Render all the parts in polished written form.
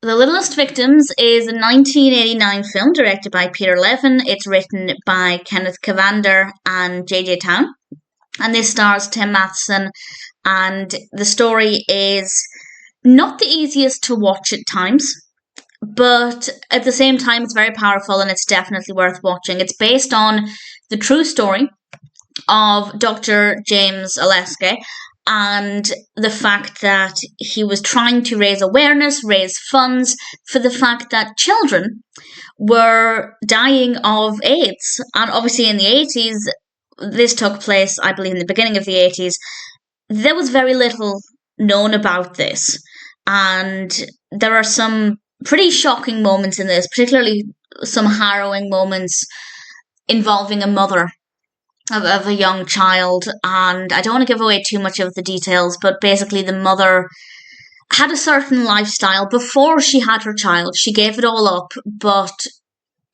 The Littlest Victims is a 1989 film directed by Peter Levin. It's written by Kenneth Cavander and J.J. Town. And this stars Tim Matheson. And the story is not the easiest to watch at times, but at the same time, it's very powerful and it's definitely worth watching. It's based on the true story of Dr. James Oleske, and the fact that he was trying to raise awareness, raise funds for the fact that children were dying of AIDS. And obviously in the 80s, this took place, I believe, in the beginning of the 80s. There was very little known about this. And there are some pretty shocking moments in this, particularly some harrowing moments involving a mother of a young child, and I don't want to give away too much of the details, but basically the mother had a certain lifestyle before she had her child. She gave it all up, but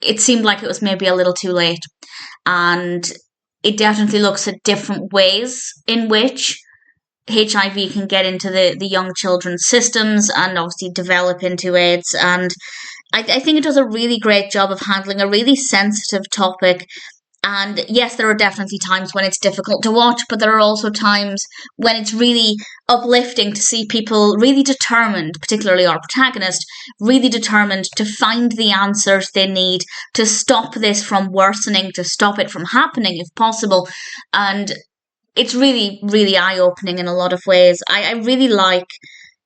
it seemed like it was maybe a little too late, and it definitely looks at different ways in which HIV can get into the young children's systems and obviously develop into AIDS, and I think it does a really great job of handling a really sensitive topic. And yes, there are definitely times when it's difficult to watch, but there are also times when it's really uplifting to see people really determined, particularly our protagonist, really determined to find the answers they need to stop this from worsening, to stop it from happening if possible. And it's really, really eye-opening in a lot of ways. I really like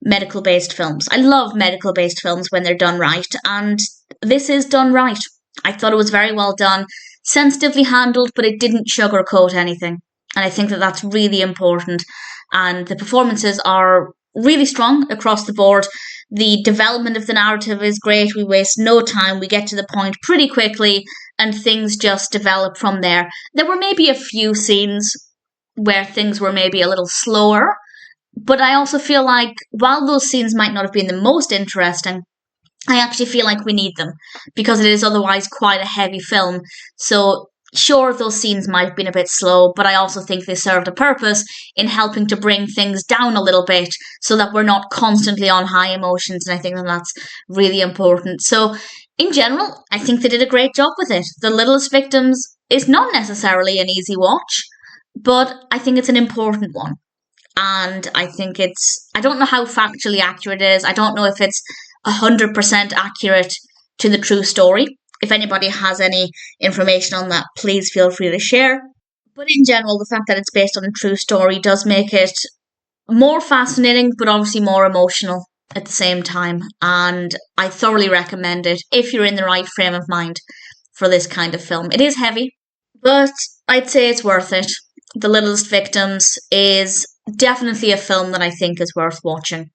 medical-based films. I love medical-based films when they're done right, and this is done right. I thought it was very well done. Sensitively handled, but it didn't sugarcoat anything. And I think that that's really important. And the performances are really strong across the board. The development of the narrative is great. We waste no time. We get to the point pretty quickly and things just develop from there. There were maybe a few scenes where things were maybe a little slower, but I also feel like while those scenes might not have been the most interesting, I actually feel like we need them because it is otherwise quite a heavy film. So sure, those scenes might have been a bit slow, but I also think they served a purpose in helping to bring things down a little bit so that we're not constantly on high emotions. And I think that that's really important. So in general, I think they did a great job with it. The Littlest Victims is not necessarily an easy watch, but I think it's an important one. And I think I don't know how factually accurate it is. I don't know if it's 100% accurate to the true story. If anybody has any information on that, please feel free to share. But in general, the fact that it's based on a true story does make it more fascinating, but obviously more emotional at the same time. And I thoroughly recommend it if you're in the right frame of mind for this kind of film. It is heavy, but I'd say it's worth it. The Littlest Victims is definitely a film that I think is worth watching.